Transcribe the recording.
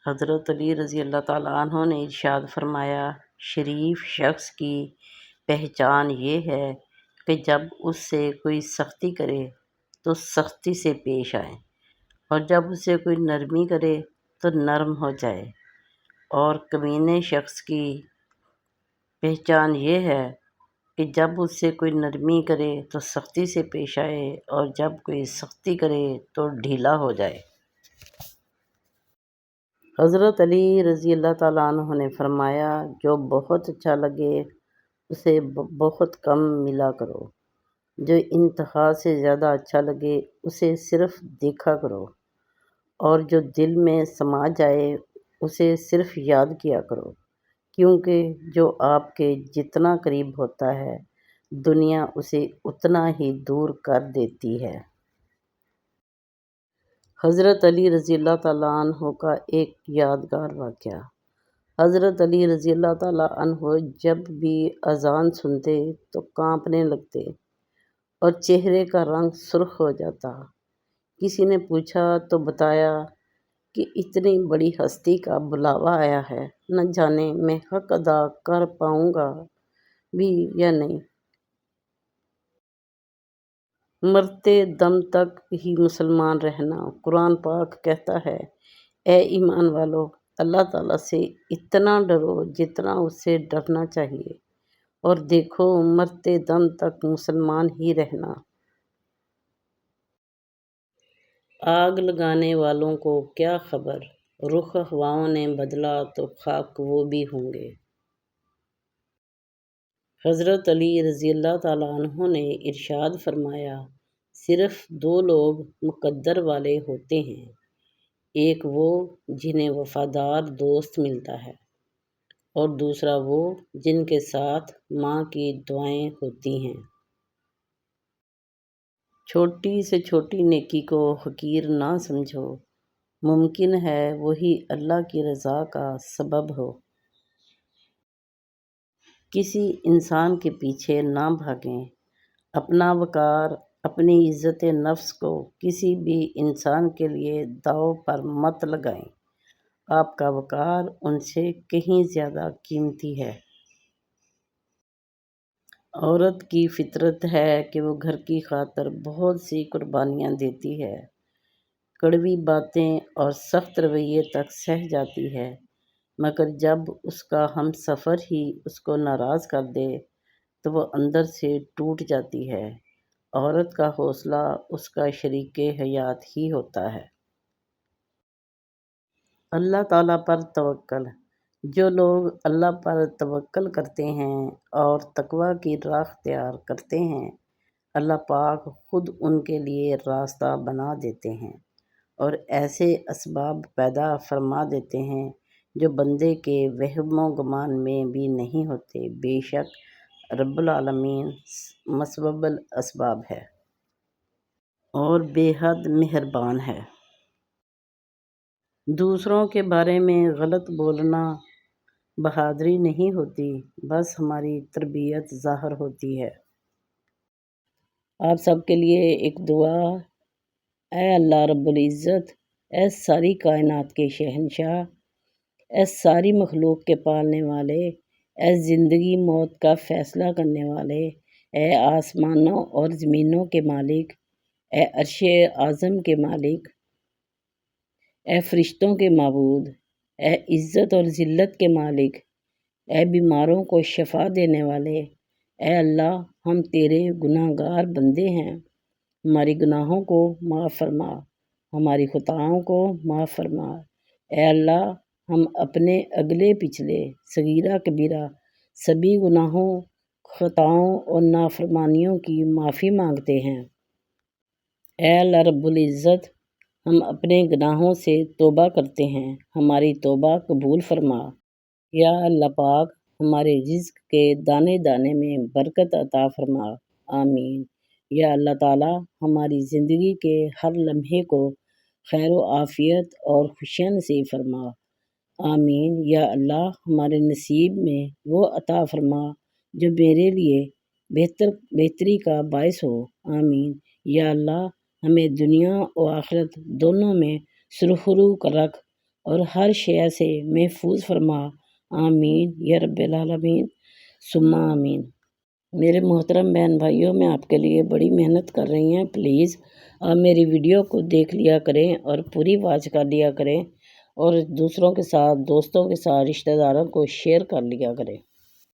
حضرت علی رضی اللہ تعالیٰ عنہ نے ارشاد فرمایا، شریف شخص کی پہچان یہ ہے کہ جب اس سے کوئی سختی کرے تو سختی سے پیش آئے، اور جب اس سے کوئی نرمی کرے تو نرم ہو جائے، اور کمینے شخص کی پہچان یہ ہے کہ جب اس سے کوئی نرمی کرے تو سختی سے پیش آئے، اور جب کوئی سختی کرے تو ڈھیلا ہو جائے۔ حضرت علی رضی اللہ تعالیٰ عنہ نے فرمایا، جو بہت اچھا لگے اسے بہت کم ملا کرو، جو انتہا سے زیادہ اچھا لگے اسے صرف دیکھا کرو، اور جو دل میں سما جائے اسے صرف یاد کیا کرو، کیونکہ جو آپ کے جتنا قریب ہوتا ہے دنیا اسے اتنا ہی دور کر دیتی ہے۔ حضرت علی رضی اللہ تعالیٰ عنہ کا ایک یادگار واقعہ۔ حضرت علی رضی اللہ تعالیٰ عنہ جب بھی اذان سنتے تو کانپنے لگتے اور چہرے کا رنگ سرخ ہو جاتا۔ کسی نے پوچھا تو بتایا کہ اتنی بڑی ہستی کا بلاوا آیا ہے، نہ جانے میں حق ادا کر پاؤں گا بھی یا نہیں۔ مرتے دم تک ہی مسلمان رہنا۔ قرآن پاک کہتا ہے، اے ایمان والو، اللہ تعالیٰ سے اتنا ڈرو جتنا اس سے ڈرنا چاہیے، اور دیکھو مرتے دم تک مسلمان ہی رہنا۔ آگ لگانے والوں کو کیا خبر، رخ ہواؤں نے بدلا تو خاک وہ بھی ہوں گے۔ حضرت علی رضی اللہ تعالیٰ عنہ نے ارشاد فرمایا، صرف دو لوگ مقدر والے ہوتے ہیں، ایک وہ جنہیں وفادار دوست ملتا ہے، اور دوسرا وہ جن کے ساتھ ماں کی دعائیں ہوتی ہیں۔ چھوٹی سے چھوٹی نیکی کو حقیر نہ سمجھو، ممکن ہے وہی اللہ کی رضا کا سبب ہو۔ کسی انسان کے پیچھے نہ بھاگیں، اپنا وقار، اپنی عزت نفس کو کسی بھی انسان کے لیے داؤ پر مت لگائیں، آپ کا وقار ان سے کہیں زیادہ قیمتی ہے۔ عورت کی فطرت ہے کہ وہ گھر کی خاطر بہت سی قربانیاں دیتی ہے، کڑوی باتیں اور سخت رویے تک سہ جاتی ہے، مگر جب اس کا ہم سفر ہی اس کو ناراض کر دے تو وہ اندر سے ٹوٹ جاتی ہے۔ عورت کا حوصلہ اس کا شریک حیات ہی ہوتا ہے۔ اللہ تعالیٰ پر توکل۔ جو لوگ اللہ پر توکل کرتے ہیں اور تقویٰ کی راہ اختیار کرتے ہیں، اللہ پاک خود ان کے لیے راستہ بنا دیتے ہیں، اور ایسے اسباب پیدا فرما دیتے ہیں جو بندے کے وہم و گمان میں بھی نہیں ہوتے۔ بے شک رب العالمین مسبب الاسباب ہے اور بے حد مہربان ہے۔ دوسروں کے بارے میں غلط بولنا بہادری نہیں ہوتی، بس ہماری تربیت ظاہر ہوتی ہے۔ آپ سب کے لیے ایک دعا۔ اے اللہ رب العزت، اے ساری کائنات کے شہنشاہ، اے ساری مخلوق کے پالنے والے، اے زندگی موت کا فیصلہ کرنے والے، اے آسمانوں اور زمینوں کے مالک، اے عرش اعظم کے مالک، اے فرشتوں کے معبود، اے عزت اور ذلت کے مالک، اے بیماروں کو شفا دینے والے، اے اللہ، ہم تیرے گناہ گار بندے ہیں، ہماری گناہوں کو معاف فرما، ہماری خطاؤں کو معاف فرما۔ اے اللہ، ہم اپنے اگلے پچھلے صغیرہ کبیرہ سبھی گناہوں، خطاؤں اور نافرمانیوں کی معافی مانگتے ہیں۔ اے اللہ رب العزت، ہم اپنے گناہوں سے توبہ کرتے ہیں، ہماری توبہ قبول فرما۔ یا اللہ پاک، ہمارے رزق کے دانے دانے میں برکت عطا فرما۔ آمین۔ یا اللہ تعالیٰ، ہماری زندگی کے ہر لمحے کو خیر و عافیت اور خوشیاں نصیب فرما۔ آمین۔ یا اللہ، ہمارے نصیب میں وہ عطا فرما جو میرے لیے بہتری کا باعث ہو۔ آمین۔ یا اللہ، ہمیں دنیا و آخرت دونوں میں سرخرو رکھ اور ہر شے سے محفوظ فرما، آمین یا رب العالمین ثم آمین۔ میرے محترم بہن بھائیوں، میں آپ کے لیے بڑی محنت کر رہی ہیں، پلیز آپ میری ویڈیو کو دیکھ لیا کریں اور پوری واچ کر لیا کریں اور دوسروں کے ساتھ، دوستوں کے ساتھ، رشتہ داروں کو شیئر کر لیا کریں۔